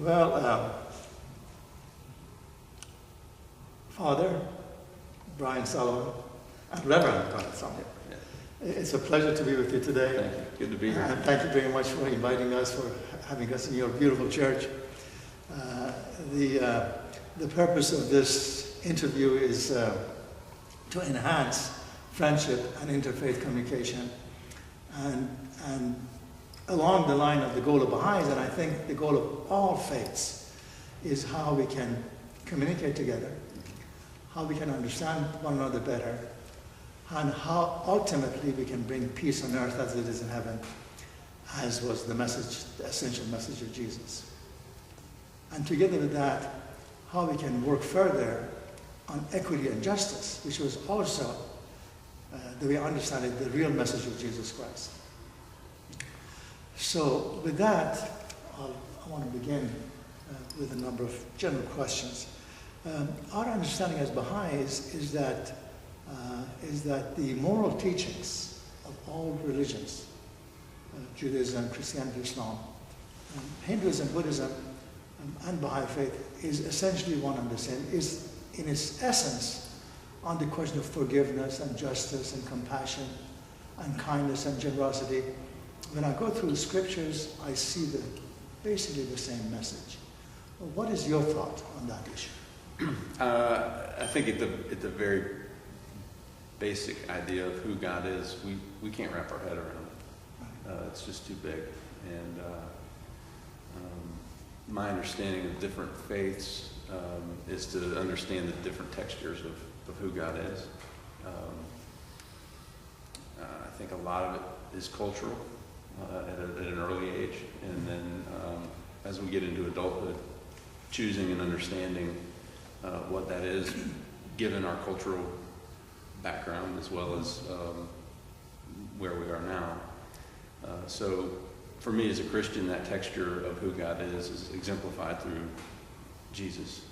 Well, Father, Brian Sullivan, and Reverend Brian Sullivan, it's a pleasure to be with you today. Thank you. Good to be here. And thank you very much for inviting us, for having us in your beautiful church. The purpose of this interview is to enhance friendship and interfaith communication, and along the line of the goal of Baha'is, and I think the goal of all faiths, is how we can communicate together, how we can understand one another better, and how ultimately we can bring peace on earth as it is in heaven, as was the message, the essential message of Jesus. And together with that, how we can work further on equity and justice, which was also, the way I understand it, the real message of Jesus Christ. So with that, I want to begin with a number of general questions. Our understanding as Baha'is is that the moral teachings of all religions, Judaism, Christianity, Islam, Hinduism, Buddhism, and Baha'i faith, is essentially one and the same, is in its essence on the question of forgiveness and justice and compassion and kindness and generosity. When I go through the scriptures, I see basically the same message. What is your thought on that issue? I think at the very basic idea of who God is, we can't wrap our head around it. It's just too big. And my understanding of different faiths is to understand the different textures of who God is. I think a lot of it is cultural at an early age, and then as we get into adulthood, choosing and understanding what that is, given our cultural background as well as where we are now. So for me as a Christian, that texture of who God is exemplified through Jesus,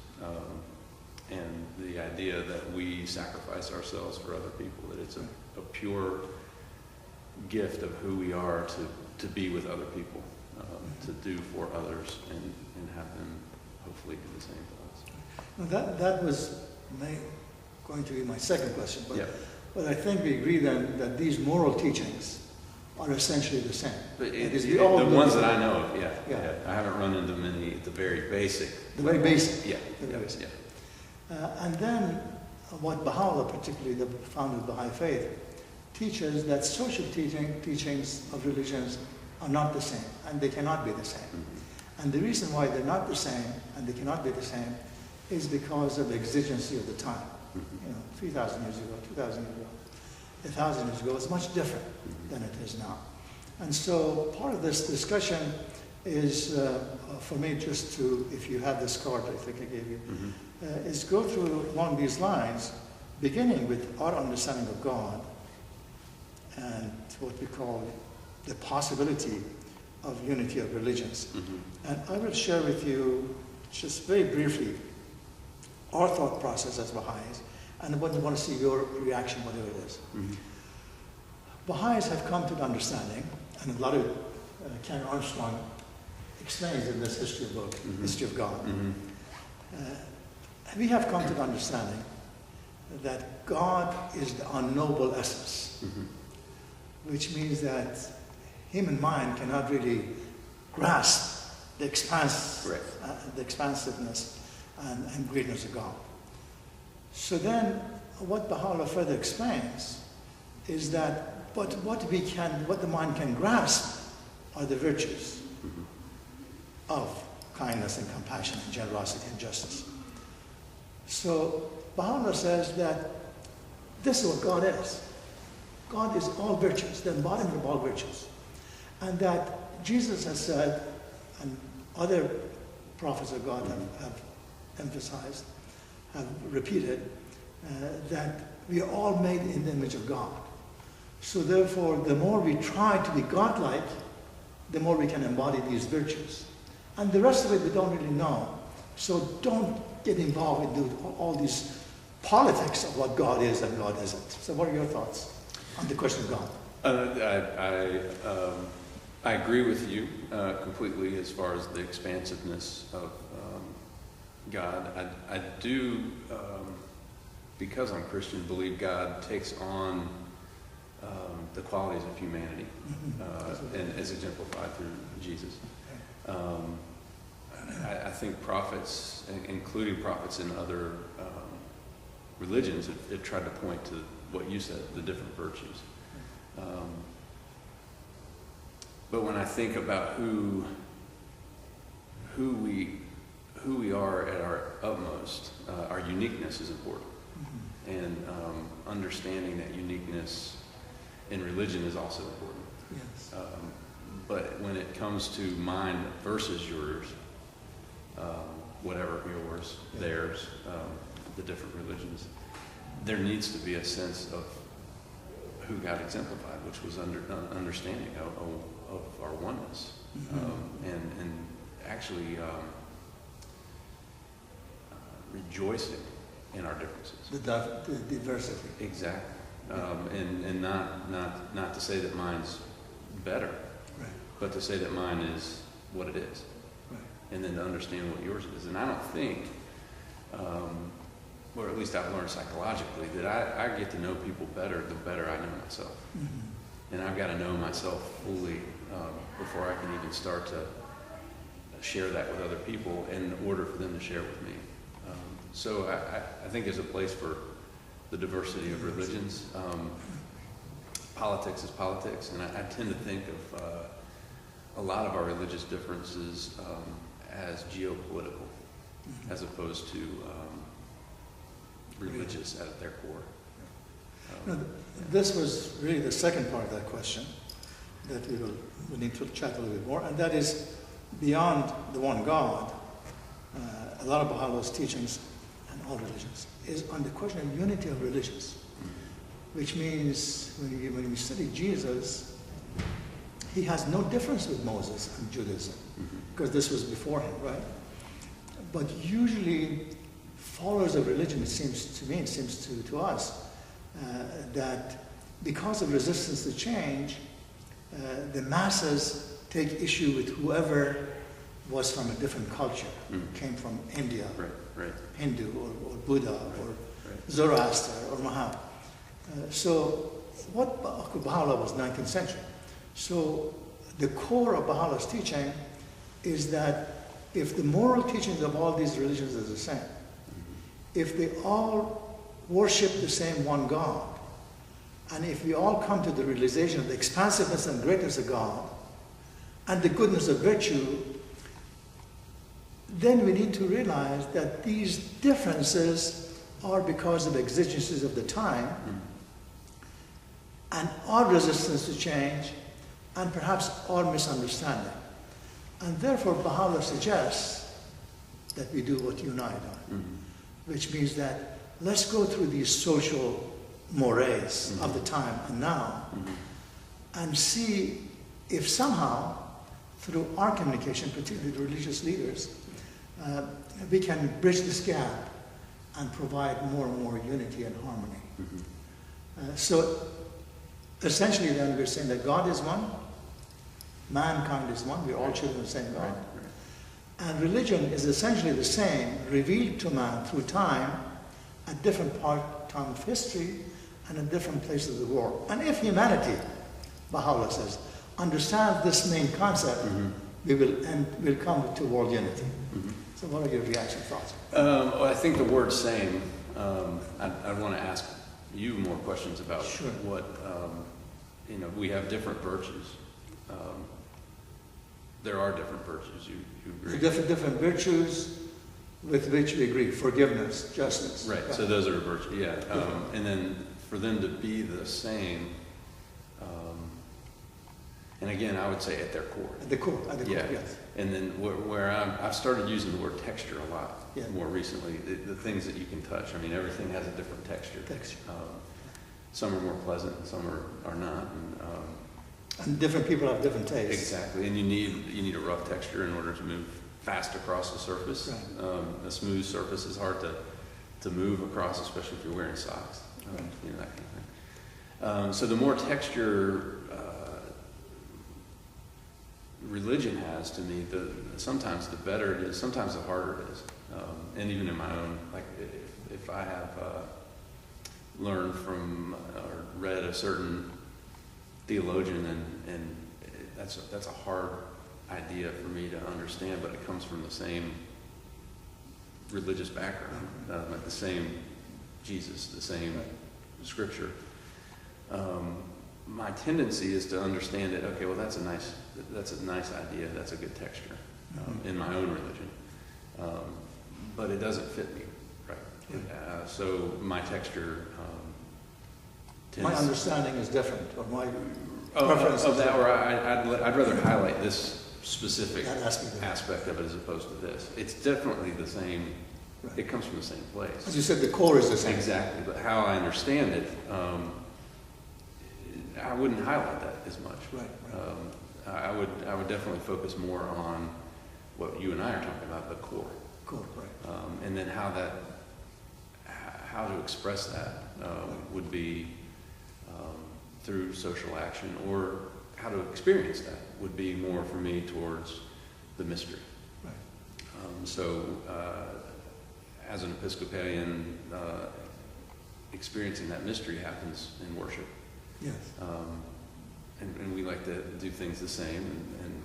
and the idea that we sacrifice ourselves for other people, that it's a pure gift of who we are to be with other people, to do for others and have them hopefully do the same for us. Now that was going to be my second question, but, yeah. But I think we agree then that these moral teachings are essentially the same. But the ones that I know of, yeah. I haven't run into many at the very basic. The very basic. Yeah. The very basic. Yeah. And then what Baha'u'llah, particularly the founder of the Baha'i faith, teaches that social teachings of religions are not the same, and they cannot be the same. Mm-hmm. And the reason why they're not the same and they cannot be the same is because of the exigency of the time. Mm-hmm. 3,000 years ago, 2,000 years ago, 1,000 years ago, it's much different than it is now. And so part of this discussion is, for me, just to, if you have this card I think I gave you, is go through along these lines, beginning with our understanding of God and what we call the possibility of unity of religions. Mm-hmm. And I will share with you, just very briefly, our thought process as Baha'is, and I want to see your reaction, whatever it is. Mm-hmm. Baha'is have come to the understanding, and a lot of Ken Armstrong explains in this history book, History of God. We have come to the understanding that God is the unknowable essence, which means that human mind cannot really grasp the expansiveness and greatness of God. So then, what Baha'u'llah further explains is that, but what the mind can grasp are the virtues of kindness and compassion and generosity and justice. So Baha'u'llah says that this is what God is. God is all virtues, the embodiment of all virtues. And that Jesus has said, and other prophets of God have emphasized, have repeated, that we are all made in the image of God. So therefore, the more we try to be godlike, the more we can embody these virtues. And the rest of it we don't really know. So don't get involved in all these politics of what God is and God isn't. So what are your thoughts on the question of God? I agree with you completely as far as the expansiveness of God. I do, because I'm Christian, believe God takes on the qualities of humanity and as exemplified through Jesus. I think prophets, including prophets in other religions, have tried to point to what you said, the different virtues. But when I think about who we are at our utmost, our uniqueness is important. And understanding that uniqueness in religion is also important. Yes. But when it comes to mine versus yours, whatever yours, theirs, the different religions, there needs to be a sense of who God exemplified, which was understanding of our oneness, and actually rejoicing in our differences. The diversity. Exactly. And not to say that mine's better, Right. but to say that mine is what it is. Right. And then to understand what yours is. And I don't think, or at least I've learned psychologically, that I get to know people better the better I know myself. And I've got to know myself fully before I can even start to share that with other people in order for them to share with me. So I think there's a place for the diversity of religions. Politics is politics, and I tend to think of a lot of our religious differences as geopolitical, as opposed to religious at their core. This was really the second part of that question that we need to chat a little bit more, and that is beyond the one God. A lot of Baha'u'llah's teachings and all religions is on the question of unity of religions, which means when we study Jesus, he has no difference with Moses and Judaism, because this was before him, right? But usually, followers of religion, it seems to us, that because of resistance to change, the masses take issue with whoever was from a different culture, came from India, right. Hindu, or Buddha, or Zoroaster, or Muhammad. So what Baha'u'llah was 19th century. So the core of Baha'u'llah's teaching is that if the moral teachings of all these religions are the same, if they all worship the same one God, and if we all come to the realization of the expansiveness and greatness of God, and the goodness of virtue, then we need to realize that these differences are because of exigencies of the time, and our resistance to change, and perhaps our misunderstanding. And therefore, Baha'u'llah suggests that we do what you and I do, which means that let's go through these social mores of the time and now, and see if somehow, through our communication, particularly the religious leaders, we can bridge this gap and provide more and more unity and harmony. So essentially then we're saying that God is one, mankind is one, we're all children of the same God. And religion is essentially the same, revealed to man through time at different time of history and in different places of the world. And if humanity, Baha'u'llah says, understands this main concept, we'll come to world unity. So what are your reaction thoughts? Well, I think the word same, I want to ask you more questions about what, we have different virtues. There are different virtues, you agree? Different virtues with which we agree. Forgiveness, justice. Right, so those are virtues, yeah. And then for them to be the same, and again, I would say at their core. At the core, yes. And then where I've started using the word texture a lot more recently, the things that you can touch. I mean, everything has a different texture. Some are more pleasant and some are not. And different people have different tastes. Exactly, and you need a rough texture in order to move fast across the surface. Right. A smooth surface is hard to move across, especially if you're wearing socks. That kind of thing. So the more texture religion has to me, sometimes the better it is, sometimes the harder it is. And even in my own, like if I have learned from or read a certain theologian, and that's a hard idea for me to understand, but it comes from the same religious background, like the same Jesus, the same scripture. My tendency is to understand it. Okay, well, that's a nice idea. That's a good texture in my own religion, but it doesn't fit me, right? So my texture. My understanding is different, or my preference of that, or I'd rather highlight this specific aspect of it as opposed to this. It's definitely the same. Right. It comes from the same place. As you said, the core is the same. Exactly, but how I understand it, I wouldn't highlight that as much. Right. I would definitely focus more on what you and I are talking about, the core. Core, right. And then how to express that would be through social action, or how to experience that would be more for me towards the mystery. Right. So as an Episcopalian, experiencing that mystery happens in worship. Yes. And we like to do things the same, and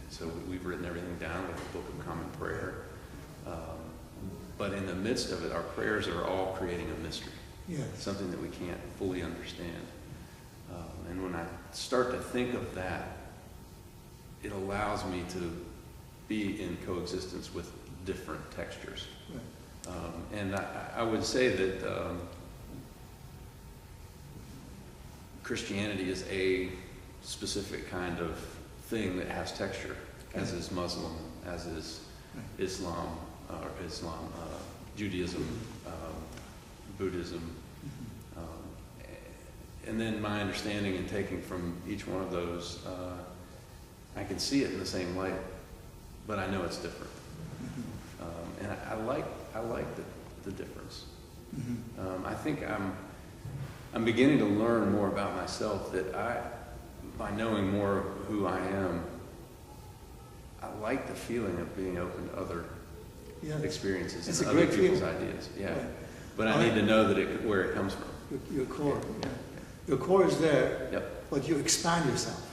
so we've written everything down with the Book of Common Prayer. But in the midst of it, our prayers are all creating a mystery. Yes. Something that we can't fully understand. And when I start to think of that, it allows me to be in coexistence with different textures. Right. And I would say that Christianity is a specific kind of thing that has texture, as is Muslim, as is Islam, Judaism, Buddhism. And then my understanding and taking from each one of those, I can see it in the same light, but I know it's different. And I like the difference. I think I'm beginning to learn more about myself, that by knowing more of who I am, I like the feeling of being open to other experiences and other people's ideas. Yeah. Right. But I need to know where it comes from. Your core. Yeah. Your core is there, yep. But you expand yourself.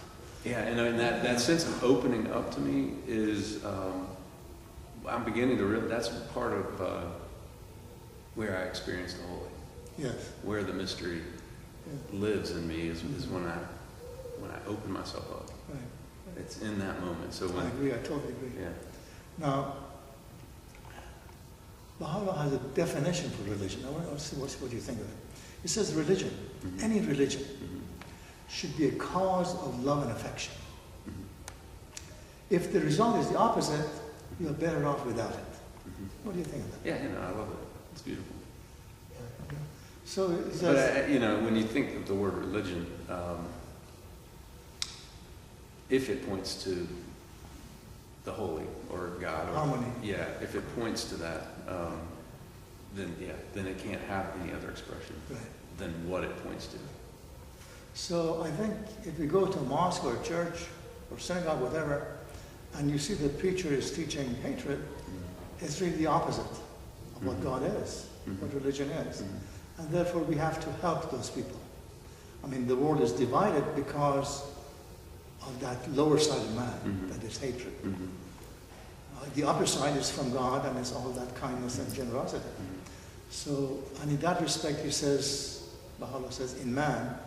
Yeah, and that sense of opening up to me is, I'm beginning to realize that's part of where I experience the holy. Yes. Where the mystery lives in me is when I open myself up. Right. It's in that moment. So when I agree. I totally agree. Yeah. Now, Baha'u'llah has a definition for religion. I want to see what do you think of it. It says religion, any religion, should be a cause of love and affection. If the result is the opposite, you're better off without it. What do you think of that? Yeah, I love it. It's beautiful. Okay. So it says, but when you think of the word religion, if it points to the holy or God, or harmony. Yeah, if it points to that, then it can't have any other expression than what it points to. So I think if you go to a mosque or a church or synagogue, whatever, and you see the preacher is teaching hatred, it's really the opposite of what God is, what religion is. And therefore we have to help those people. I mean, the world is divided because of that lower side of man, that is hatred. The upper side is from God, and it's all that kindness and generosity. So, and in that respect, he says, Baha'u'llah says, in man,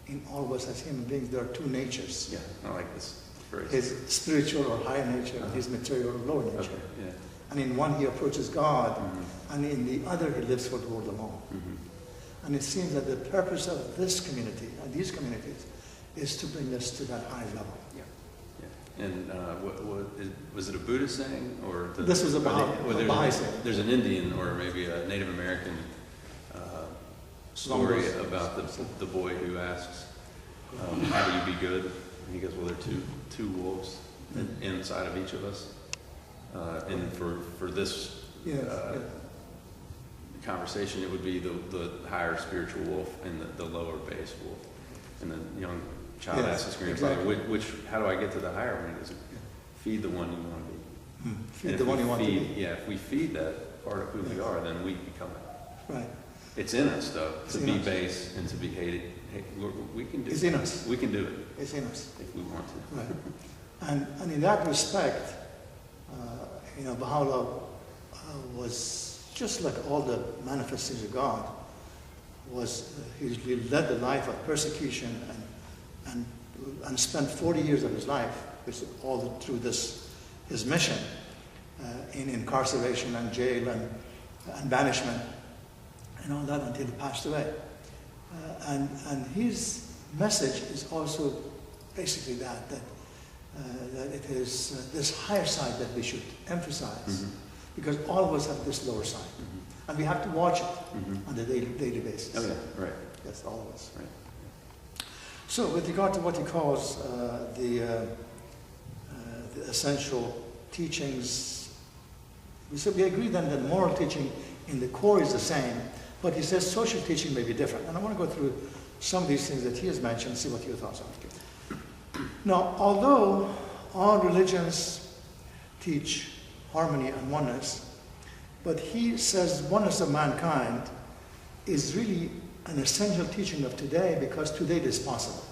in all of us as human beings, there are two natures. Yeah, I like this phrase. His spiritual or higher nature, his material or lower nature. Okay, yeah. And in one he approaches God, and in the other he lives for the world alone. And it seems that the purpose of this community, and these communities, is to bring us to that higher level. And was it a Buddhist saying, or this was a Baha'I saying? There's an Indian or maybe a Native American story about the boy who asks, "How do you be good?" And he goes, "Well, there are two wolves inside of each of us." And for this conversation, it would be the higher spiritual wolf and the lower base wolf. And the young child asks his grandfather, how do I get to the higher one? He goes, feed the one you want to be. Feed the one you want to be. Yeah, if we feed that part of who we are, then we become it. Right. It's in us, though, to be us. base and to be hated. Hey, we can do it. It's in us. We can do it. It's in us. If we want to. Right. And in that respect, Baha'u'llah was just like all the manifestations of God. He led the life of persecution and spent 40 years of his life, which all through his mission in incarceration and jail and banishment and all that until he passed away. And his message is also basically that it is this higher side that we should emphasize, because all of us have this lower side, and we have to watch it on a daily basis. Oh yeah, right. Yes, all of us. Right. So, with regard to what he calls the essential teachings, we agree then that moral teaching in the core is the same, but he says social teaching may be different. And I want to go through some of these things that he has mentioned and see what your thoughts are. Now, although all religions teach harmony and oneness, but he says oneness of mankind is really an essential teaching of today, because today it is possible.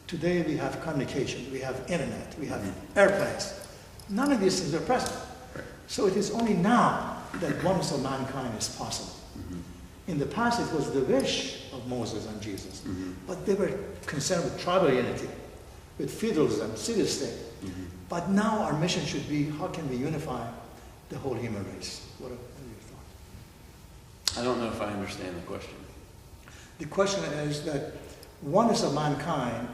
Today we have communication, we have internet, we have airplanes. None of these things are present. Right. So it is only now that oneness of mankind is possible. In the past it was the wish of Moses and Jesus, but they were concerned with tribal unity, with feudalism, city-state. But now our mission should be, how can we unify the whole human race? What are your thoughts? I don't know if I understand the question. The question is that oneness of mankind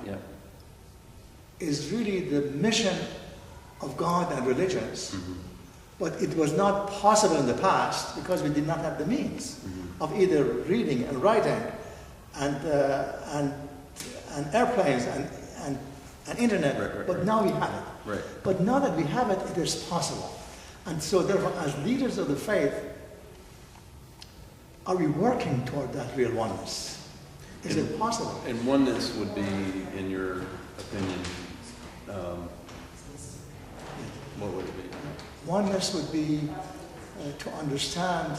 is really the mission of God and religions, but it was not possible in the past because we did not have the means of either reading and writing and airplanes and internet. Right. But now we have it. Right. But now that we have it, it is possible. And so therefore, as leaders of the faith, are we working toward that real oneness? Is it possible? And oneness would be, in your opinion, what would it be? Oneness would be to understand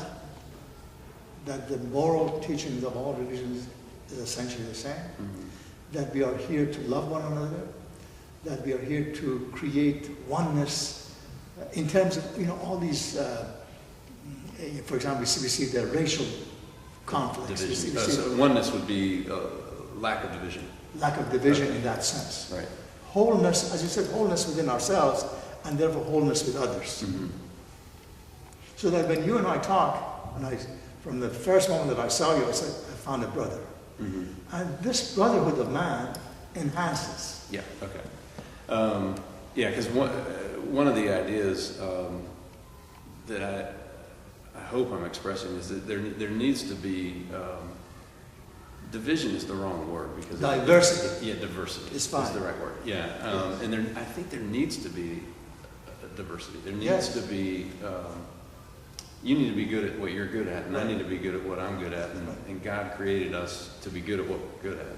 that the moral teachings of all religions is essentially the same, that we are here to love one another, that we are here to create oneness in terms of, all these, for example, we see the racial conflicts. So oneness would be lack of division. Lack of division in that sense. Right. Wholeness, as you said, wholeness within ourselves, and therefore wholeness with others. So that when you and I talk, from the first moment that I saw you, I said, I found a brother. And this brotherhood of man enhances. Yeah, okay. Because one of the ideas that I hope I'm expressing is that there needs to be, division is the wrong word, because diversity. Diversity is fine. Is the right word. And I think there needs to be diversity. There needs to be, you need to be good at what you're good at, and I need to be good at what I'm good at, and God created us to be good at what we're good at.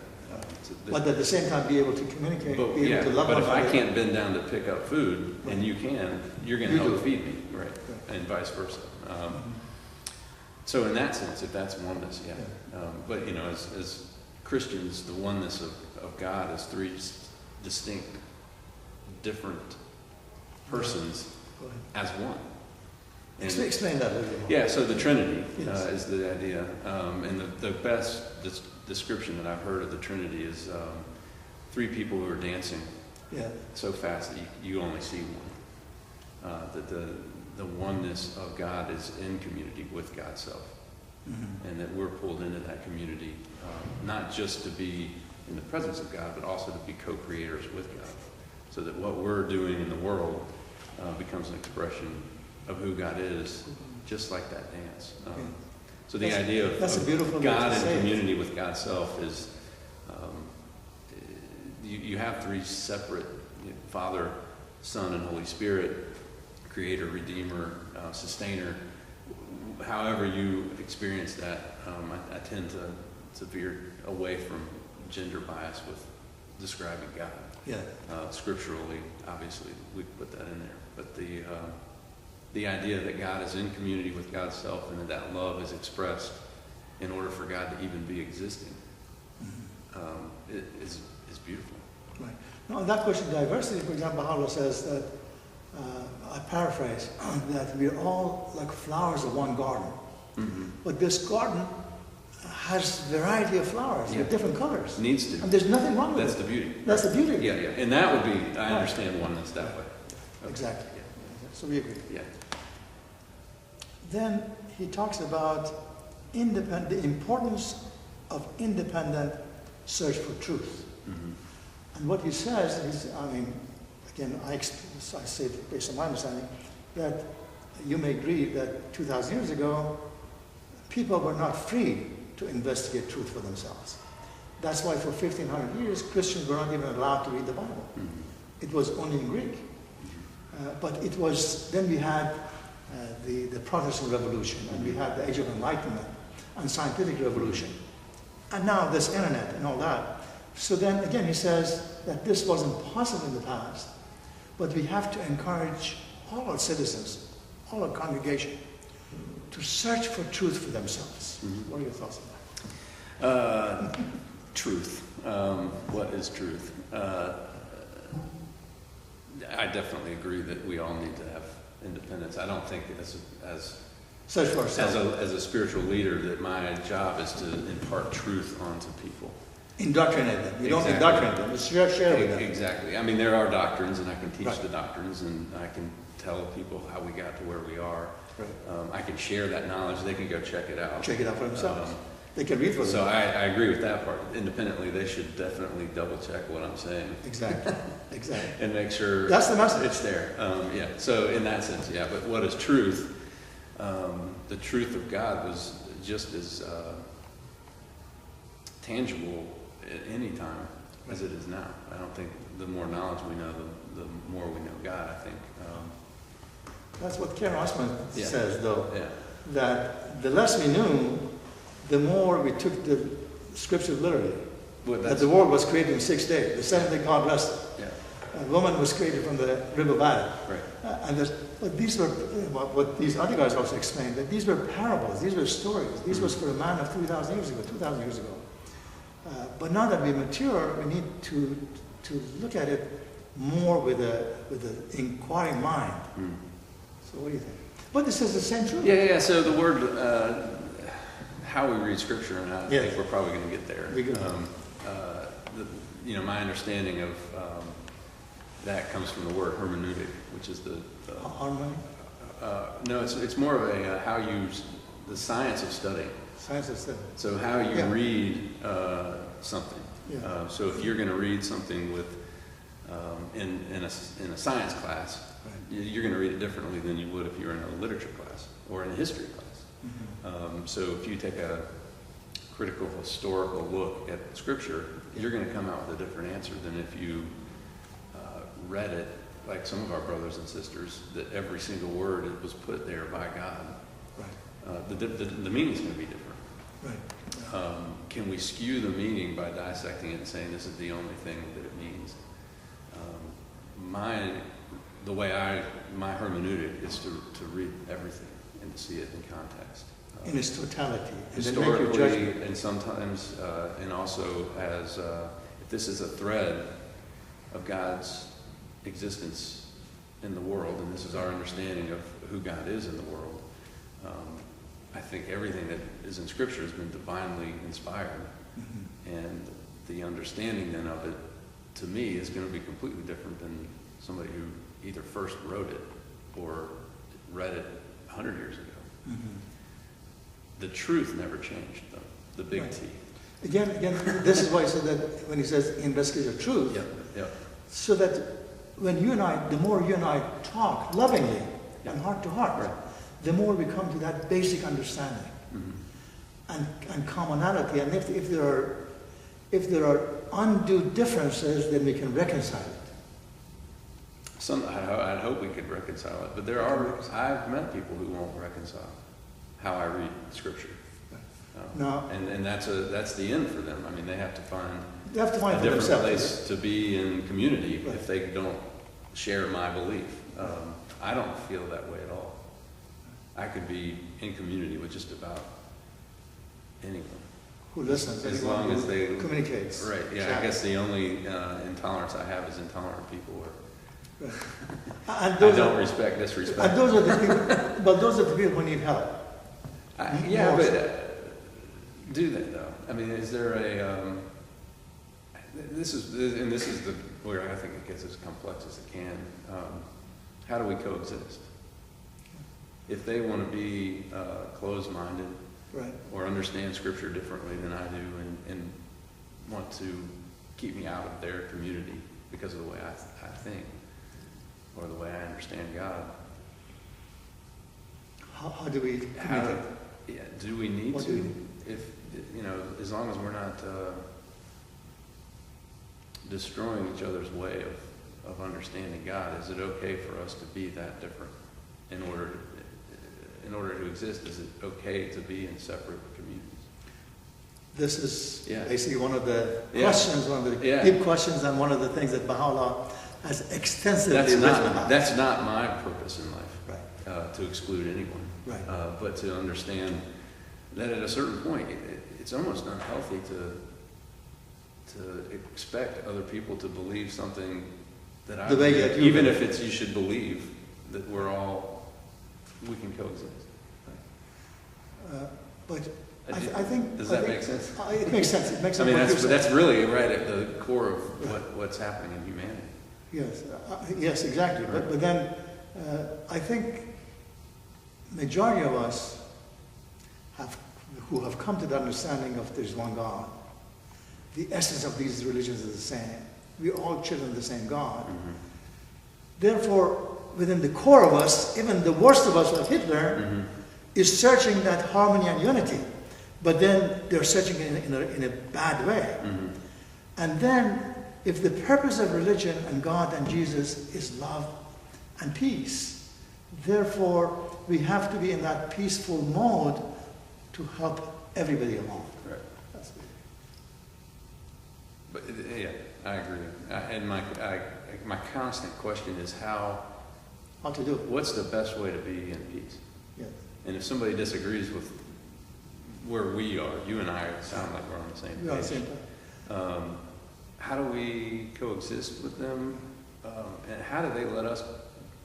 But at the same time be able to communicate, be able to love one another. But if I can't bend down to pick up food, and you can, you're going to help feed me, right? And vice versa. So in that sense, if that's oneness, but as Christians, the oneness of God is three distinct, different persons as one. And explain that a little more. Yeah, so the Trinity is the idea. And the best description that I've heard of the Trinity is three people who are dancing so fast that you only see one. That the oneness of God is in community with God's self. And that we're pulled into that community, not just to be in the presence of God, but also to be co-creators with God. So that what we're doing in the world becomes an expression of who God is, just like that dance. So the idea of God in community with God's self is, you have three separate, Father, Son, and Holy Spirit, Creator, Redeemer, Sustainer. However you experience that, I tend to veer away from gender bias with describing God. Yeah. Scripturally, obviously, we put that in there. But the idea that God is in community with God's self and that love is expressed in order for God to even be existing is beautiful. Right. Now, on that question of diversity, for example, Baha'u'llah says that, I paraphrase, that we're all like flowers of one garden. Mm-hmm. But this garden has variety of flowers with different colors. Needs to. And there's nothing wrong with That's it. the beauty. That's the beauty. Yeah, yeah. And that would be, I understand one that's that way. Okay. Exactly. Yeah. So we agree. Yeah. Then he talks about the importance of independent search for truth. Mm-hmm. And what he says is, again, I say it based on my understanding, that you may agree that 2,000 years ago, people were not free to investigate truth for themselves. That's why for 1,500 years, Christians were not even allowed to read the Bible. Mm-hmm. It was only in Greek. But it was, then we had the Protestant Revolution, and we had the Age of Enlightenment, and scientific revolution. And now this internet and all that. So then again, he says that this wasn't possible in the past, but we have to encourage all our citizens, all our congregation, to search for truth for themselves. Mm-hmm. What are your thoughts on that? Truth. What is truth? I definitely agree that we all need to have independence. I don't think as search for ourselves. As a spiritual leader that my job is to impart truth onto people. Indoctrinate them. You don't indoctrinate them. Just share with them. Exactly. I mean, there are doctrines, and I can teach right. the doctrines, and I can tell people how we got to where we are. Right. I can share that knowledge. They can go check it out. Check it out for themselves. They can read for So themselves. I agree with that part. Independently, they should definitely double check what I'm saying. Exactly. Exactly. And make sure that's the message. It's there. Yeah. So in that sense, yeah. But what is truth? The truth of God was just as tangible at any time as it is now. I don't think the more knowledge we know, the more we know God, I think. That's what Karen Osman says, though, Yeah. that the less we knew, the more we took the scripture literally. That the world was created in 6 days. The seventh day God rested. Yeah. And woman was created from the rib of Adam. Right. But these were, what these other guys also explained, that these were parables, these were stories. These was for a man of 3,000 years ago, 2,000 years ago. But now that we mature, we need to look at it more with an inquiring mind. So what do you think? But this is the same truth. Yeah. So the word, how we read Scripture, and I think we're probably going to get there. My understanding of that comes from the word hermeneutic, which is the harmony. No, it's more of a how you the science of studying. Science of studying. So how you read something. Yeah. So if you're going to read something with in a science class, right. You're going to read it differently than you would if you were in a literature class or in a history class. Mm-hmm. So if you take a critical historical look at Scripture, you're going to come out with a different answer than if you read it like some of our brothers and sisters, that every single word was put there by God. Right. The meaning's going to be different. Right. Can we skew the meaning by dissecting it and saying this is the only thing that it means? My hermeneutic is to read everything and to see it in context. In its totality. Historically, and sometimes, and also as, if this is a thread of God's existence in the world, and this is our understanding of who God is in the world, I think everything that is in Scripture has been divinely inspired. Mm-hmm. And the understanding then of it, to me, is going to be completely different than somebody who either first wrote it or read it 100 years ago. Mm-hmm. The truth never changed, though. The big right. T. Again, this is why I said that when he says investigate the truth, so that when you and I, the more you and I talk lovingly and heart to heart, right. the more we come to that basic understanding and commonality. And if there are undue differences, then we can reconcile it. I'd hope we could reconcile it, but I've met people who won't reconcile how I read Scripture. And that's the end for them. I mean, they have to find They have to find a for different themselves. place to be in community Right. if they don't share my belief. I don't feel that way at all. I could be in community with just about anyone. Who listens, As anyone long as who they communicates. Right, yeah, I Chat. guess the only intolerance I have is intolerant people. Right. I And those don't are, respect disrespect. and those are the people, but those are the people who need help. Yeah, More but so. do they though? I mean, is there a, this is the, where I think it gets as complex as it can. How do we coexist? If they want to be closed-minded, Right. or understand Scripture differently than I do, and want to keep me out of their community because of the way I think, or the way I understand God. How do we How, communicate? yeah, do we need What to? do we need? If, as long as we're not destroying each other's way of understanding God, is it okay for us to be that different in order to exist? Is it okay to be in separate communities? This is Yeah. basically one of the Yeah. questions, one of the Yeah. deep questions, and one of the things that Baha'u'llah has extensively written about. That's not my purpose in life, Right. to exclude anyone. Right. But to understand that at a certain point, it's almost unhealthy to expect other people to believe something that I The way believe, that you even believe. if you should believe that we can coexist. But I think... Does I that think- make sense? It makes sense. It makes I sense. mean, what you're saying. that's really right at the core of what's happening in humanity. Yes, yes, exactly. Right. But then I think majority of us who have come to the understanding of there's one God, the essence of these religions is the same. We're all children of the same God. Mm-hmm. Therefore, within the core of us, even the worst of us, like Hitler, Mm-hmm. is searching that harmony and unity. But then they're searching it in a bad way. Mm-hmm. And then, if the purpose of religion and God and Jesus is love and peace, therefore we have to be in that peaceful mode to help everybody along. Right. That's it. But yeah, I agree. And my constant question is How to do it. what's the best way to be in peace? Yes. And if somebody disagrees with where we are, you and I sound like we're on the same page. We're on the same page. How do we coexist with them? And how do they let us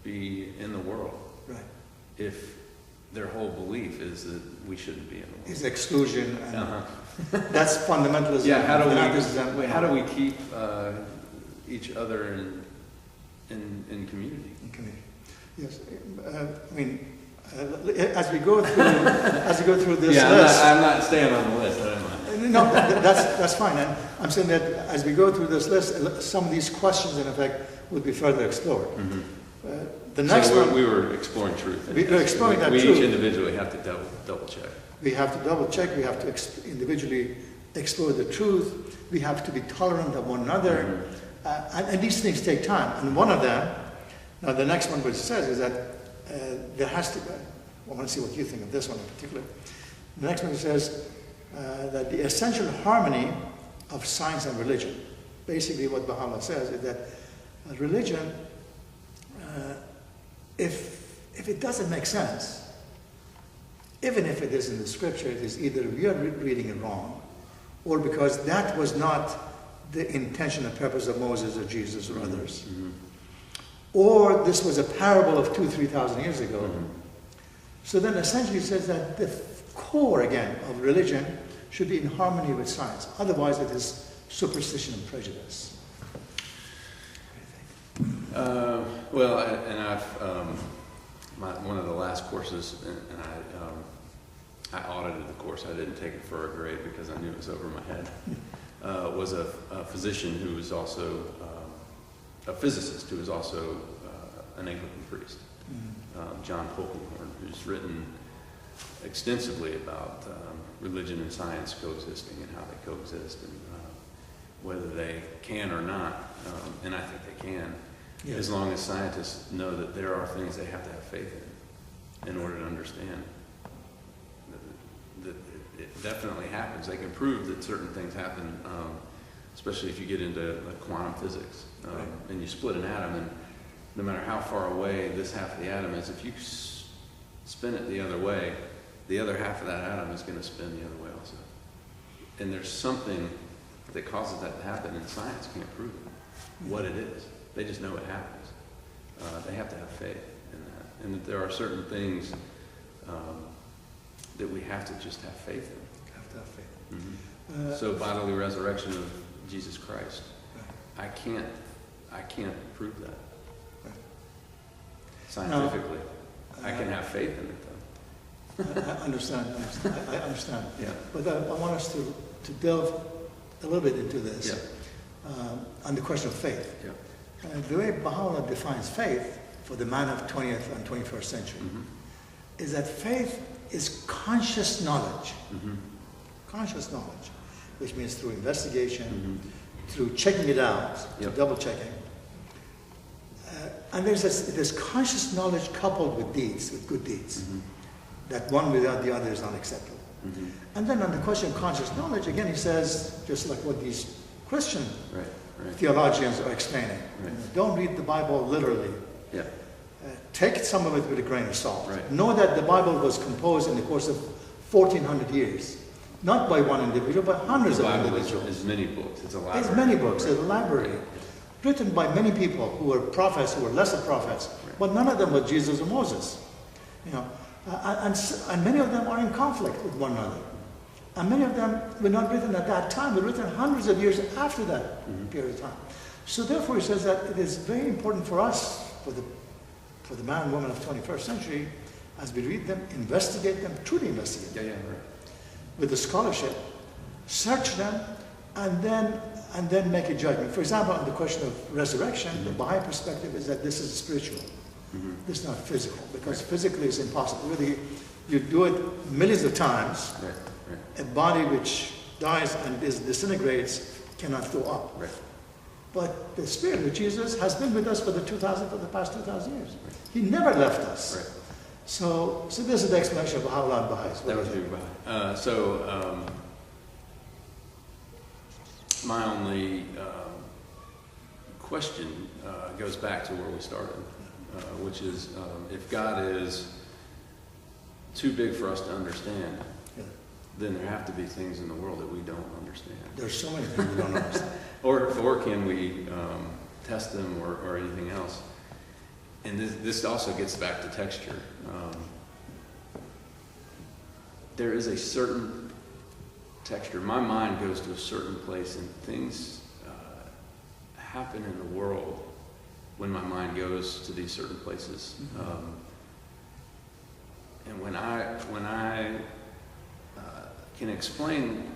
be in the world Right. if their whole belief is that we shouldn't be in the world? Is exclusion, and Uh-huh. that's fundamentalism. Yeah, how do we fanaticism. keep each other in community? In community. Yes. I mean, as we go through this list. I'm not staying on the list. I don't mind. No, that's fine. And I'm saying that as we go through this list, some of these questions, in effect, would be further explored. Mm-hmm. The next So one, we were exploring truth. We were exploring that we truth. each individually have to double check. we have to double check. We have to individually explore the truth. We have to be tolerant of one another. And these things take time. And one of them, now the next one which says is that there has to be, I want to see what you think of this one in particular. The next one says that the essential harmony of science and religion. Basically what Baha'u'llah says is that religion, if it doesn't make sense, even if it is in the scripture, it is either we are reading it wrong, or because that was not the intention and purpose of Moses or Jesus or others. Mm-hmm. Or this was a parable of 2,000-3,000 years ago. Mm-hmm. So then essentially it says that the core, again, of religion should be in harmony with science. Otherwise it is superstition and prejudice. Well, and I've one of the last courses, and I audited the course. I didn't take it for a grade because I knew it was over my head. Was a physician who was also a physicist who was also an Anglican priest, John Polkinghorne, who's written extensively about religion and science coexisting and how they coexist and whether they can or not. And I think they can, Yes. as long as scientists know that there are things they have to have faith in order to understand. That it definitely happens. They can prove that certain things happen especially if you get into like quantum physics, Right. and you split an atom, and no matter how far away this half of the atom is, if you spin it the other way, the other half of that atom is going to spin the other way also. And there's something that causes that to happen, and science can't prove it, what it is. They just know it happens. They have to have faith in that. And that there are certain things that we have to just have faith in. Have to have faith. Mm-hmm. So bodily resurrection of Jesus Christ, Right. I can't prove that Right. scientifically. I can have faith in it though. I understand. I understand. Yeah. But I want us to delve a little bit into this on the question of faith. Yeah. The way Baha'u'llah defines faith for the man of 20th and 21st century Mm-hmm. is that faith is conscious knowledge. Mm-hmm. Conscious knowledge, which means through investigation, Mm-hmm. through checking it out, Yep. double checking. And there's this conscious knowledge coupled with deeds, with good deeds, Mm-hmm. that one without the other is unacceptable. Mm-hmm. And then on the question of conscious knowledge, again, he says, just like what these Christian Right. Right. theologians are explaining, Right. don't read the Bible literally. Yeah. Take some of it with a grain of salt. Right. Know that the Bible was composed in the course of 1,400 years, not by one individual, but hundreds The of Bible individuals. is many books. It's a library. There's many books, Right. a library, written by many people who were prophets, who were lesser prophets, Right. but none of them were Jesus or Moses. You know, and many of them are in conflict with one another. And many of them were not written at that time, they were written hundreds of years after that period of time. So therefore he says that it is very important for us, for the man and woman of the 21st century, as we read them, investigate them, truly investigate them, Yeah. Yeah. Right. with the scholarship, search them, and then make a judgment. For example, on the question of resurrection, the Baha'i perspective is that this is spiritual. Mm-hmm. This is not physical, because physically it's impossible. Whether you do it millions of times, Right. Right. a body which dies and disintegrates cannot go up. Right. But the Spirit of Jesus has been with us for the past 2,000 years. He never left us. Right. So this is the explanation of Baha'u'llah and Baha'is. That was your Baha'i. My only question goes back to where we started, which is if God is too big for us to understand, Yeah. then there have to be things in the world that we don't understand. There's so many things we don't understand. Or can we test them or anything else? And this also gets back to texture. There is a certain texture. My mind goes to a certain place, and things happen in the world when my mind goes to these certain places. Mm-hmm. And when I can explain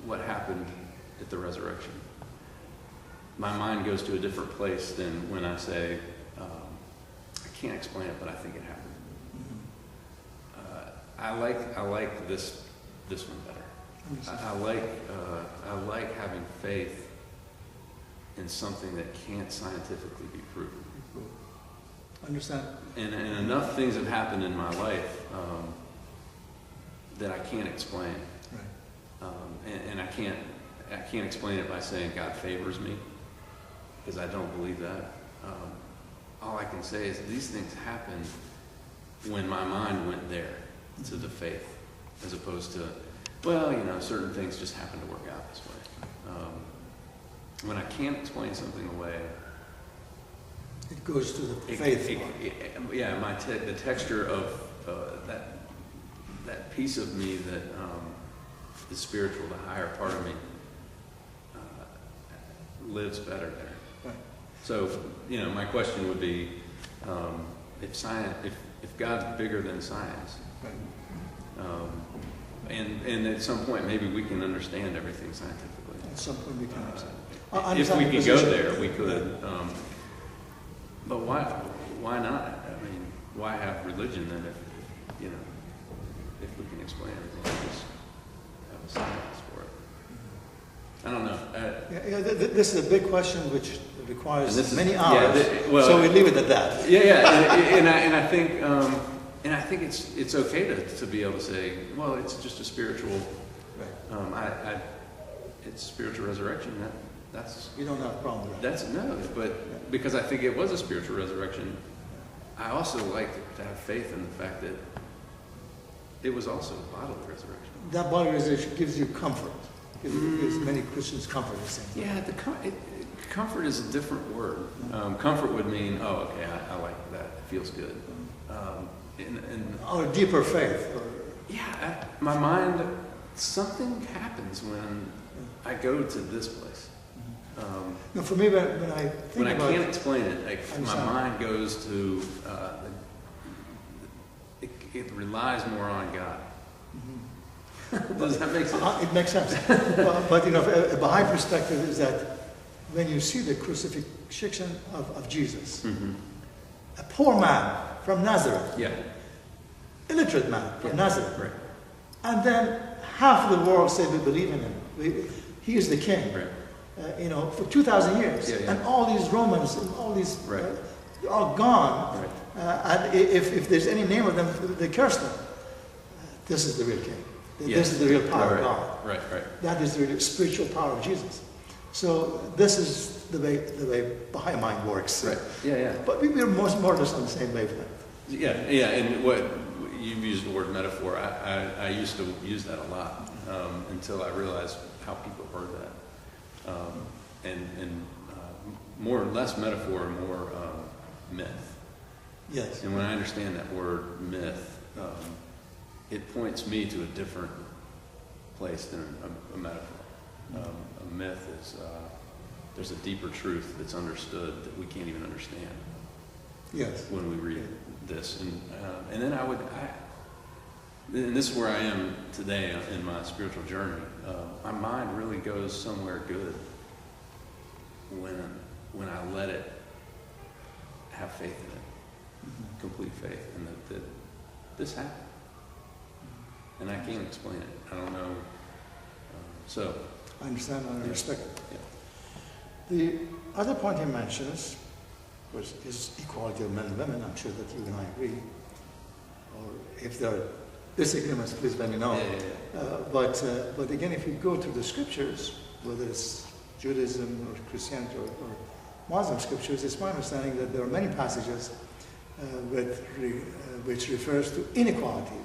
what happened at the resurrection, my mind goes to a different place than when I say, I can't explain it, but I think it happened. I like this one better. I like having faith in something that can't scientifically be proven. Understand? And enough things have happened in my life that I can't explain. Right. And I can't explain it by saying God favors me, because I don't believe that. All I can say is these things happened when my mind went there to the faith, as opposed to, well, certain things just happen to work out this way. When I can't explain something away, It goes to the faith. The texture of that piece of me that is spiritual, the higher part of me, lives better there. Right. So, my question would be, if God's bigger than science, Right. and at some point maybe we can understand everything scientifically. At some point we can understand. If we could go there, we could. But why not? I mean, why have religion then if we can explain everything? Just have a science for it. I don't know. This is a big question which requires many yeah, hours. So we leave it at that. And I think it's okay to be able to say, well, it's just a spiritual. Right. it's spiritual resurrection, that's... You don't have a problem with that. That's, no, but because I think it was a spiritual resurrection, I also like to have faith in the fact that it was also a bodily resurrection. That bodily resurrection gives you comfort. It gives many Christians comfort, I think. Yeah, comfort is a different word. Comfort would mean, oh, okay, I like that. It feels good. Or deeper faith. Yeah, my mind, something happens when I go to this place. No, for me, when I think when about I can't explain it, my mind goes to, it relies more on God. Does that make sense? It makes sense. But you know, a Baha'i perspective is that when you see the crucifixion of Jesus, a poor man from Nazareth, illiterate man from Nazareth, right. And then half of the world say we believe in him. He is the king. Right. You know, for 2,000 years, and all these Romans and all these, they're all gone. Right. And if there's any name of them, they curse them. This is the real king. This is the real power of God. Right. That is the real spiritual power of Jesus. So this is the way Baha'i mind works. Right. Yeah. But we're more or less on the same wavelength. Yeah. And what you've used the word metaphor. I used to use that a lot until I realized how people heard that. And more or less metaphor, more myth. Yes. And when I understand that word myth, it points me to a different place than a metaphor. A myth is, there's a deeper truth that's understood that we can't even understand. Yes. When we read this. And then and this is where I am today in my spiritual journey. My mind really goes somewhere good when I let it have faith in it, complete faith, and that this happened. And I can't explain it. I don't know. So I understand and I respect it. Yeah. The other point he mentions, which is equality of men and women. I'm sure that you and I agree. Or if there are disagreements, please let me know. But again, if you go to the scriptures, whether it's Judaism or Christianity or Muslim scriptures, it's my understanding that there are many passages which refers to inequality,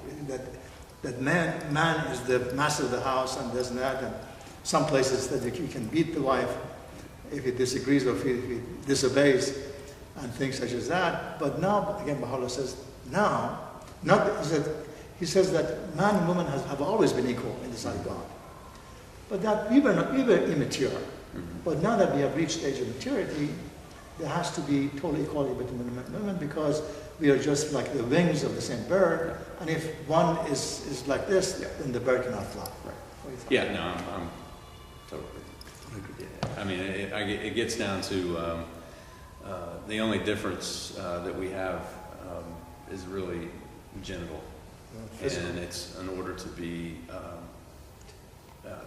that man is the master of the house and this and that, and some places that you can beat the wife if he disagrees or if he disobeys, and things such as that. But now, again, Baha'u'llah says, he says that man and woman have always been equal in the sight of God. But that we were immature. But now that we have reached the age of maturity, there has to be total equality between men and women, because we are just like the wings of the same bird. And if one is like this, then the bird cannot fly. Right. Yeah, no, I'm totally. Yeah. I mean, it gets down to the only difference that we have is really genital, and it's in order to be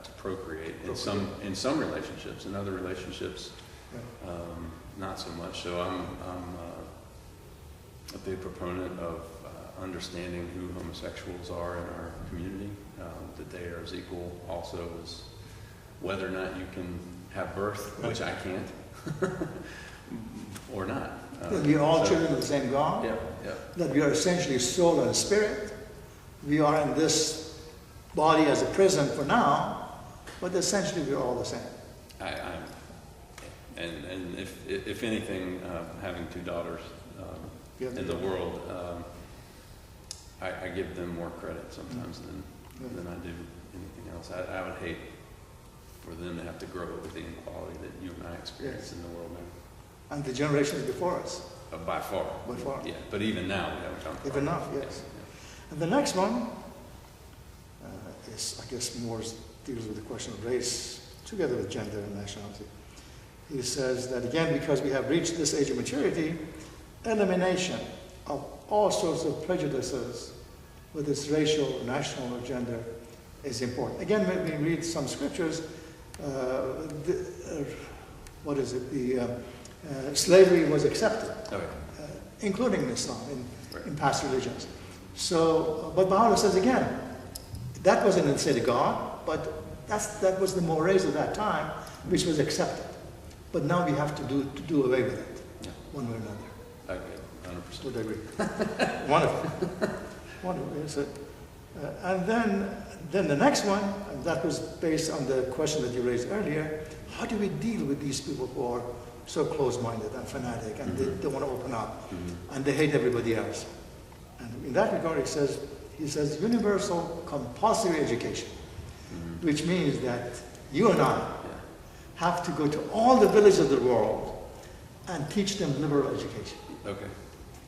to procreate in some relationships. In other relationships, not so much. So I'm a big proponent of understanding who homosexuals are in our community, that they are as equal also as whether or not you can have birth, which I can't, or not. That we are all children of the same God. That we are essentially soul and spirit. We are in this body as a prison for now, but essentially we are all the same. And if anything, having two daughters in the world, I give them more credit sometimes than I do anything else. I would hate for them to have to grow up with the inequality that you and I experience in the world now. And the generations before us. By far. By far. Yeah, but even now we haven't come far. Even now, yes. And the next one is, I guess, more deals with the question of race, together with gender and nationality. He says that, again, because we have reached this age of maturity, elimination of all sorts of prejudices, whether it's racial, national, or gender, is important. Again, when we read some scriptures, slavery was accepted, including in Islam, in past religions. So, but Baha'u'llah says again, that wasn't in the sight of God, but That was the mores of that time, which was accepted. But now we have to do away with it, one way or another. Okay, 100%. Would agree. Wonderful. And then the next one, and that was based on the question that you raised earlier, how do we deal with these people who are so close-minded and fanatic, and they don't want to open up, and they hate everybody else? And in that regard, he says universal compulsory education, which means that you and I have to go to all the villages of the world and teach them liberal education. Okay.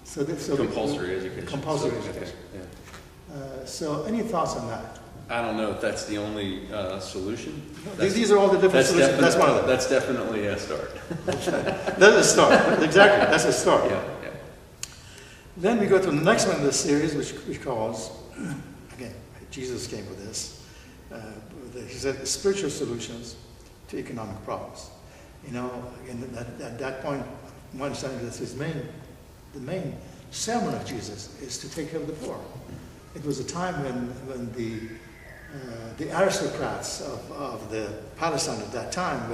So compulsory education. Compulsory education. Yeah. So any thoughts on that? I don't know if that's the only solution. These are all the different solutions. That's one of them. That's definitely a start. That's a start. Exactly. That's a start. Yeah. Then we go to the next one in the series, which calls, again, Jesus came with this. He said spiritual solutions to economic problems. You know, again, at that point, my understanding is the main sermon of Jesus is to take care of the poor. It was a time when the aristocrats of the Palestine at that time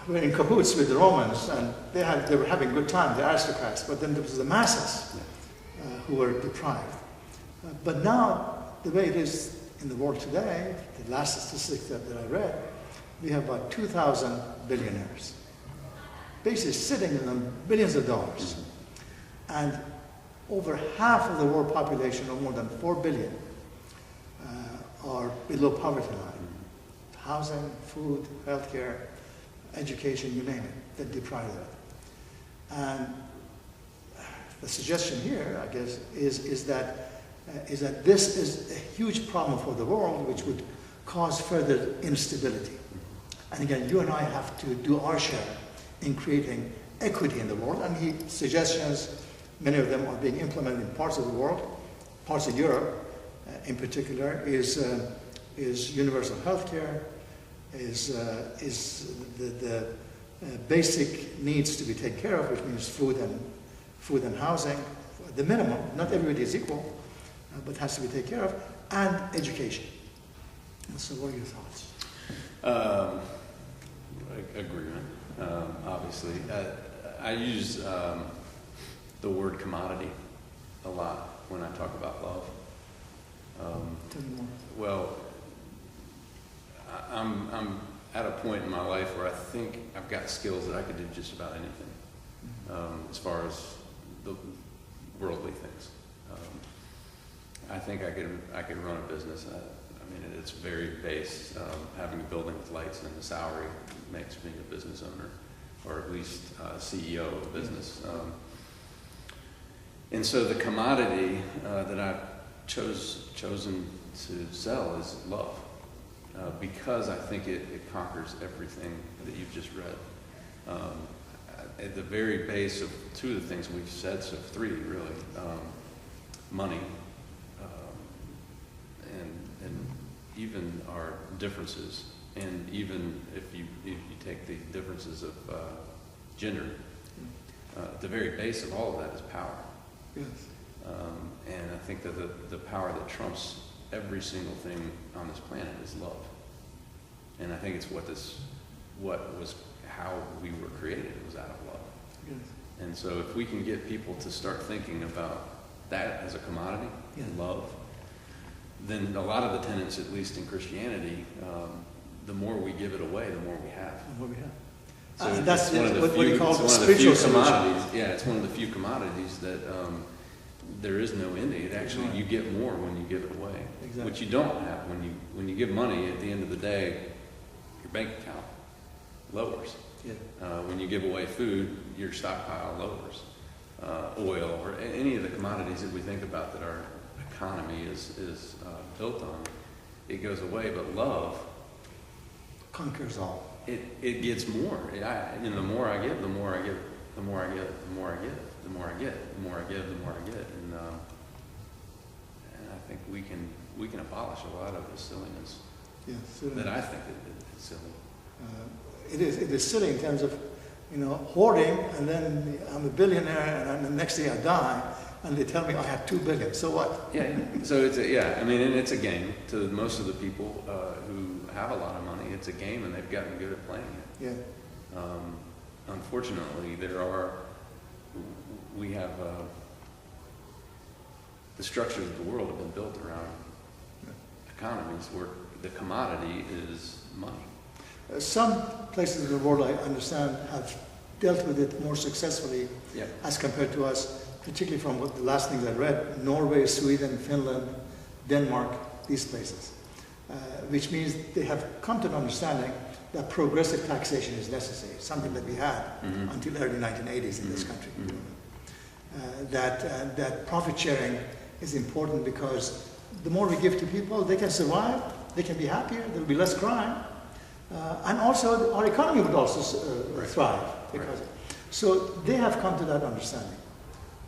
were in cahoots with the Romans, and they were having a good time, the aristocrats, but then there was the masses who were deprived. But now, the way it is in the world today, the last statistic that I read, we have about 2,000 billionaires, basically sitting on billions of dollars. And over half of the world population, or more than 4 billion, are below poverty line. Housing, food, healthcare, education, you name it, they're deprived of it. And the suggestion here, I guess, is that this is a huge problem for the world, which would cause further instability. And again, you and I have to do our share in creating equity in the world. And suggestions, many of them are being implemented in parts of the world, parts of Europe in particular, is universal health care, is the basic needs to be taken care of, which means food and housing, the minimum. Not everybody is equal, but has to be taken care of, and education. And so what are your thoughts? Agreement, obviously. I use the word commodity a lot when I talk about love. Tell me more. Well, I'm at a point in my life where I think I've got skills that I could do just about anything, as far as the worldly things. I think I could run a business. I mean, it's very base. Having a building with lights and a salary makes me a business owner, or at least CEO of a business. And so the commodity that I've chosen to sell is love, because I think it conquers everything that you've just read. At the very base of two of the things we've said, so three really, money, and even our differences, and even if you take the differences of gender, the very base of all of that is power. Yes. And I think that the power that trumps every single thing on this planet is love. And I think it's how we were created. It was out of love. Yes. And so if we can get people to start thinking about that as a commodity, love, then a lot of the tenets, at least in Christianity, the more we give it away, the more we have. The more we have. So That's one of the what you call the spiritual commodities. Yeah, it's one of the few commodities that there is no ending. It actually, you get more when you give it away, Exactly. which you don't have when you give money. At the end of the day, your bank account lowers. Yeah. When you give away food, your stockpile lowers. Oil, or any of the commodities that we think about that our economy is built on, it goes away. But love Conquers all. It gets more. The more I give, the more I give, the more I get, the more I give, the more I get, the more I give, the more I get, and I think we can abolish a lot of the silliness that I think is silly. It is silly in terms of, hoarding, and then I'm a billionaire, and the next day I die, and they tell me I have 2 billion. So what? Yeah. So it's I mean, and it's a game to most of the people who have a lot of money. It's a game, and they've gotten good at playing it. Yeah. Unfortunately, we have the structures of the world have been built around economies where the commodity is money. Some places in the world, I understand, have dealt with it more successfully as compared to us, particularly from the last things I read, Norway, Sweden, Finland, Denmark, these places, which means they have come to an understanding that progressive taxation is necessary, something that we had until early 1980s in this country. That profit sharing is important because the more we give to people, they can survive, they can be happier, there will be less crime, and also our economy would also thrive because of it. So they have come to that understanding.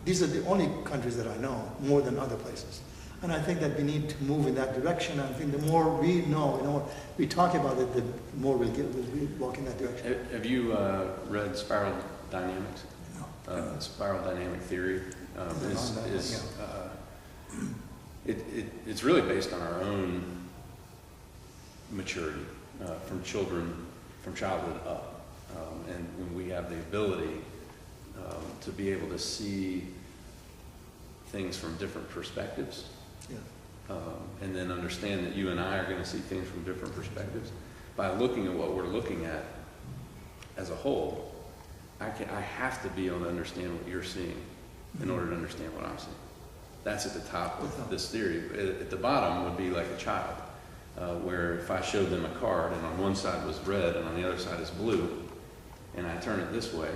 These are the only countries that I know, more than other places. And I think that we need to move in that direction. I think the more we know, the more we talk about it, the more we'll walk in that direction. Have you read Spiral Dynamics? No. Spiral dynamic theory it's really based on our own maturity from childhood up, and when we have the ability to be able to see things from different perspectives, and then understand that you and I are going to see things from different perspectives. By looking at what we're looking at as a whole, I have to be able to understand what you're seeing in order to understand what I'm seeing. That's at the top of this theory. At the bottom would be like a child, where if I showed them a card and on one side was red and on the other side is blue, and I turn it this way,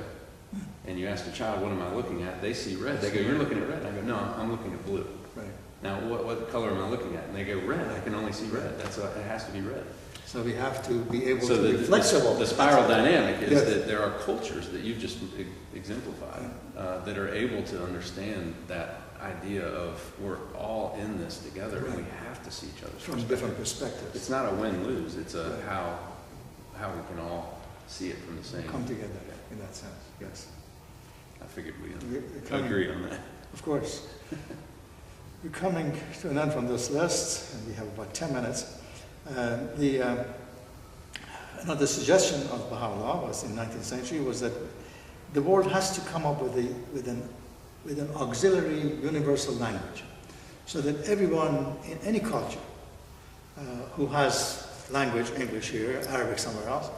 and you ask the child, what am I looking at? They see red. They go, you're looking at red. I go, no, I'm looking at blue. Right. Now, what color am I looking at? And they go, red. I can only see red. It has to be red. So we have to be able to be flexible. The spiral dynamic is that there are cultures that you've just exemplified that are able to understand that idea of we're all in this together and we have to see each other's from different perspectives. It's not a win-lose. It's a how we can all see it from the same. Come together in that sense, yes. I figured we agree on that. Of course. We're coming to an end from this list, and we have about 10 minutes. Another suggestion of Baha'u'llah was in the 19th century was that the world has to come up with an auxiliary universal language, so that everyone in any culture who has language, English here, Arabic somewhere else,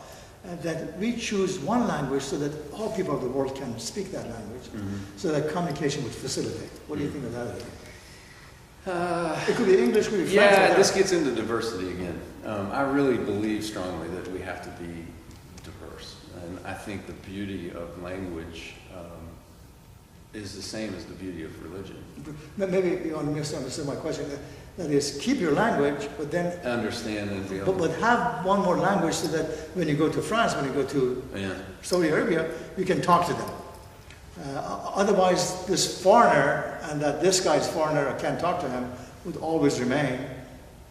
that we choose one language so that all people of the world can speak that language, so that communication would facilitate. What do you think of that idea? It could be English, it could be French. Yeah, this gets into diversity again. I really believe strongly that we have to be diverse. And I think the beauty of language is the same as the beauty of religion. Maybe you misunderstood my question. That is, keep your language, but then understand and be able but have one more language so that when you go to France, when you go to Saudi Arabia, you can talk to them. Otherwise, this foreigner, and that this guy's foreigner, I can't talk to him, would always remain,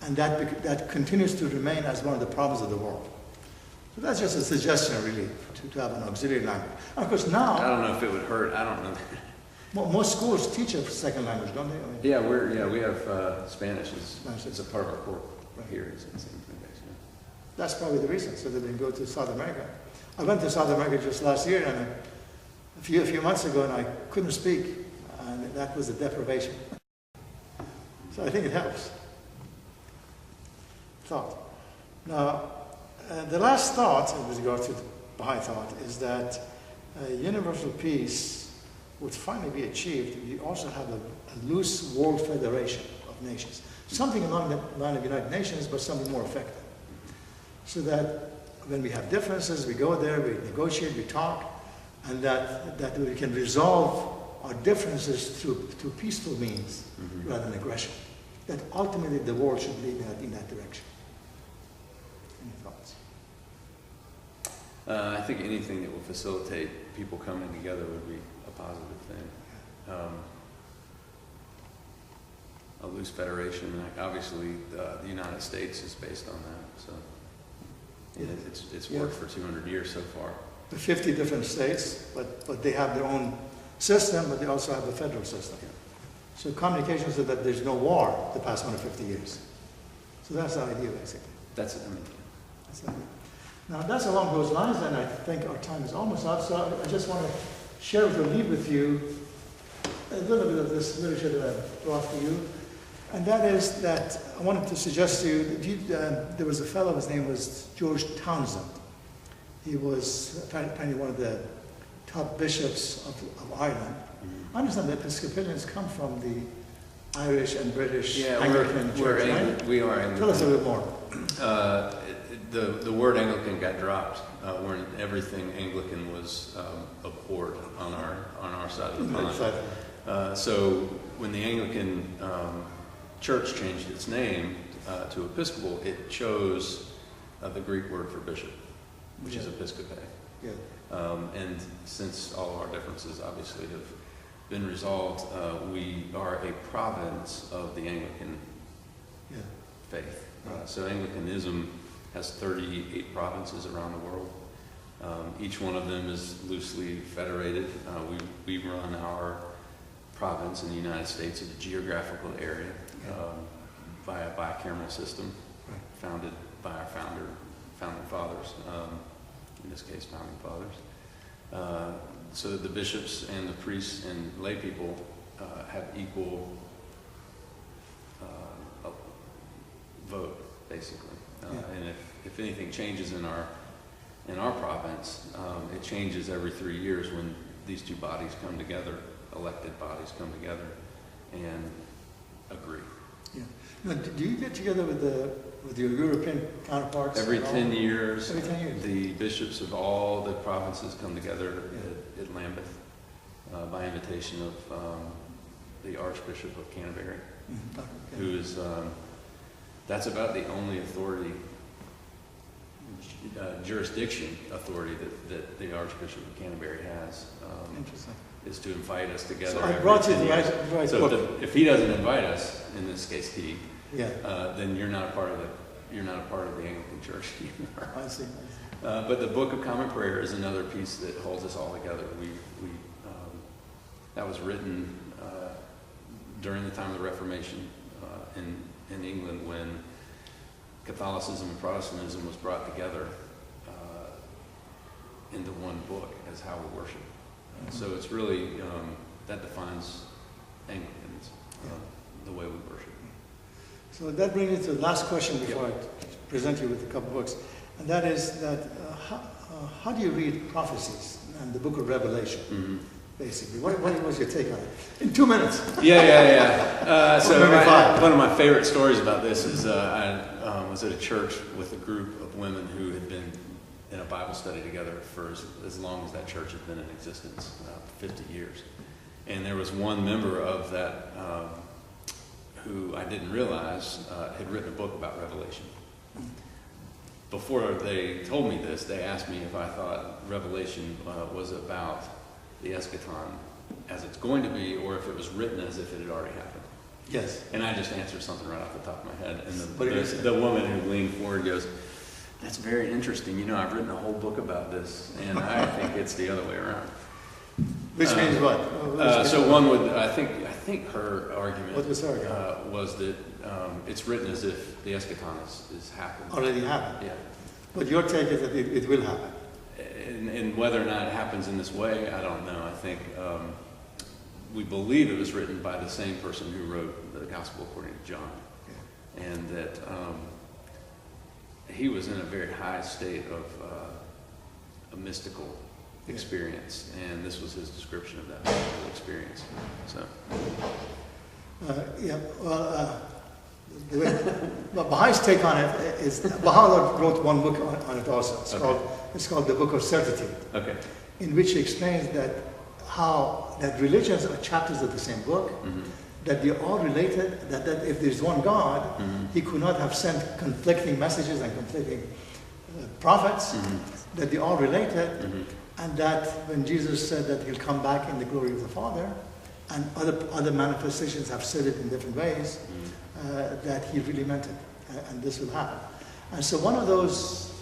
and that continues to remain as one of the problems of the world. So that's just a suggestion, really, to have an auxiliary language. And of course, now I don't know if it would hurt. I don't know. Most schools teach a second language, don't they? I mean, we have Spanish. It's a part of our core here. It's the same thing. That's probably the reason, so that they can go to South America. I went to South America just last year, and a few months ago, and I couldn't speak, and that was a deprivation. So I think it helps. Thought. Now, the last thought with regard to Baha'i thought is that universal peace would finally be achieved if you also have a loose world federation of nations. Something along the line of United Nations, but something more effective. So that when we have differences, we go there, we negotiate, we talk, and that we can resolve our differences through peaceful means rather than aggression. That ultimately the world should lead in that direction. Any thoughts? I think anything that will facilitate people coming together would be a positive thing. A loose federation, obviously the United States is based on that, so it's worked for 200 years so far. The 50 different states, but they have their own system, but they also have a federal system. So communication so that there's no war the past 150 years. So that's the idea, basically. That's it. That's the idea. Now, that's along those lines, and I think our time is almost up, so I just want to share with you, leave with you a little bit of this literature that I brought for you. And that is that I wanted to suggest to you that there was a fellow, his name was George Townsend. He was apparently one of the top bishops of Ireland. I understand that Episcopalians come from the Irish and British Anglican church, right? We are Anglican. Tell us a little bit more. The word Anglican got dropped when everything Anglican was abhorred on our side of the pond. So when the Anglican Church changed its name to Episcopal, it chose the Greek word for bishop, which is Episcopal. Yeah. And since all of our differences obviously have been resolved, we are a province of the Anglican faith. So Anglicanism has 38 provinces around the world. Each one of them is loosely federated. We run our province in the United States as a geographical area by a bicameral system founded by our founding fathers, in this case founding fathers. So that the bishops and the priests and lay people have equal vote, basically. And if anything changes in our province, it changes every 3 years when these two bodies come together, elected bodies come together and agree. Yeah. Now, do you get together with your European counterparts? Every 10 years. Every 10 years. The bishops of all the provinces come together at Lambeth by invitation of the Archbishop of Canterbury, who is, that's about the only authority, jurisdiction authority that the Archbishop of Canterbury has. Interesting. Is to invite us together. So I brought you the right so book. if he doesn't invite us, in this case he, then you're not a part of the Anglican Church anymore. I see. But the Book of Common Prayer is another piece that holds us all together. That was written during the time of the Reformation in England, when Catholicism and Protestantism was brought together into one book as how we worship. So it's really, that defines Anglicans, the way we worship. So that brings me to the last question before I present you with a couple books. And that is that, how do you read prophecies and the book of Revelation, basically? What was your take on it? In 2 minutes. So one of my favorite stories about this is I was at a church with a group of women who had been in a Bible study together for as long as that church had been in existence, 50 years. And there was one member of that who I didn't realize had written a book about Revelation. Before they told me this, they asked me if I thought Revelation was about the eschaton as it's going to be, or if it was written as if it had already happened. Yes. And I just answered something right off the top of my head. And the woman who leaned forward goes, "That's very interesting. You know, I've written a whole book about this, and I think it's the other way around." Which means what? So one would, I think her argument was that it's written as if the eschaton is happened. Already happened. Yeah. But your take is that it will happen. And whether or not it happens in this way, I don't know. I think we believe it was written by the same person who wrote the Gospel according to John, and that he was in a very high state of a mystical experience, and this was his description of that mystical experience. So, Baha'i's take on it is, Baha'u'llah wrote one book on it also. It's called the Book of Certitude. Okay. In which he explains that that religions are chapters of the same book, that they're all related, that if there's one God, he could not have sent conflicting messages and conflicting prophets, that they're all related, and that when Jesus said that he'll come back in the glory of the Father, and other manifestations have said it in different ways, that he really meant it, and this will happen. And so one of those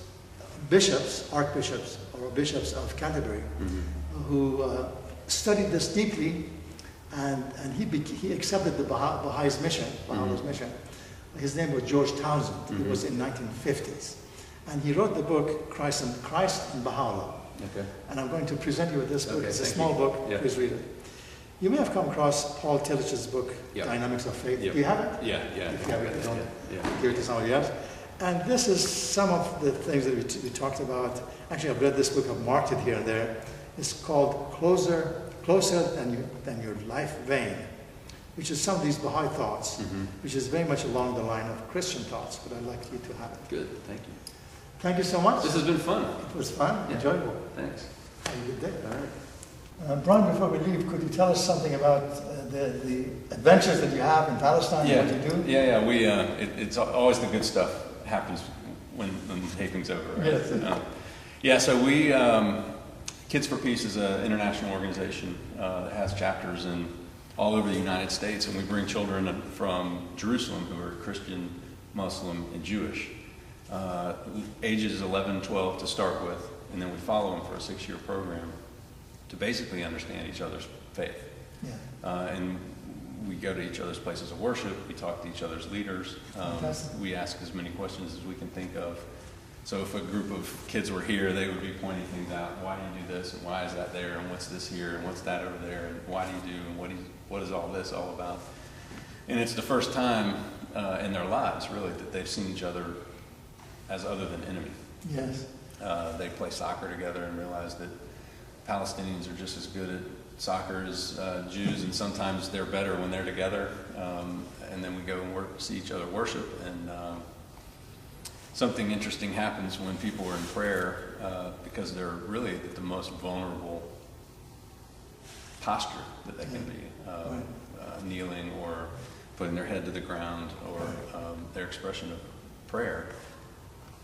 bishops, archbishops, or bishops of Canterbury, who studied this deeply, And he accepted the Baha'is mission, Baha'u'llah's mission. His name was George Townsend. It was in 1950s. And he wrote the book, Christ and Baha'u'llah. Okay. And I'm going to present you with this book. Okay, It's a thank small you. book. Yeah. Please read it. You may have come across Paul Tillich's book, Yep. Dynamics of Faith. Yep. Do you have it? Yeah. If you have it, don't Yeah. give it to somebody else. And this is some of the things that we talked about. Actually, I've read this book. I've marked it here and there. It's called Closer Than Your Life Vein, which is some of these Baha'i thoughts, which is very much along the line of Christian thoughts, but I'd like you to have it. Good. Thank you. Thank you so much. This has been fun. It was fun, Yeah. enjoyable. Thanks. Have a good day. All right. Brian, before we leave, could you tell us something about the adventures that you have in Palestine and what you do? Yeah. We it's always the good stuff happens when the taping's over. Right? Yes. So we Kids for Peace is an international organization that has chapters in all over the United States, and we bring children from Jerusalem who are Christian, Muslim, and Jewish, ages 11, 12 to start with, and then we follow them for a 6-year program to basically understand each other's faith. Yeah. And we go to each other's places of worship, we talk to each other's leaders, we ask as many questions as we can think of. So if a group of kids were here, they would be pointing things out. Why do you do this? And why is that there? And what's this here? And what's that over there? And why do you do? And what is all this all about? And it's the first time in their lives, really, that they've seen each other as other than enemy. Yes. They play soccer together and realize that Palestinians are just as good at soccer as Jews, and sometimes they're better when they're together. And then we go and see each other worship, and something interesting happens when people are in prayer because they're really at the most vulnerable posture that they can be, kneeling or putting their head to the ground, or their expression of prayer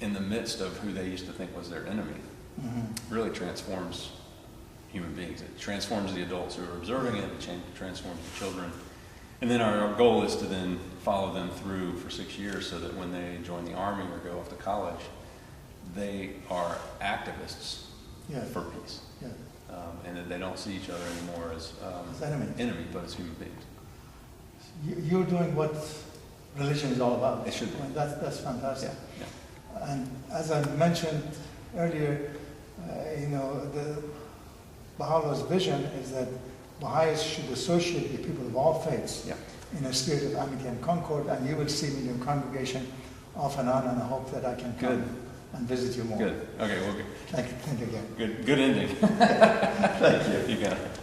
in the midst of who they used to think was their enemy. Really transforms human beings. It transforms the adults who are observing it, it transforms the children. And then our goal is to then follow them through for 6 years so that when they join the army or go off to college, they are activists for peace. Yeah. And that they don't see each other anymore as enemy, but as human beings. You're doing what religion is all about. It should be. That's fantastic. Yeah. And as I mentioned earlier, the Baha'u'llah's vision is that Baha'is should associate with people of all faiths in a spirit of amity and concord, and you will see me in your congregation off and on, and I hope that I can come and visit you more. Good. Okay, well, good. Thank you again. Good ending. Thank you. You got it.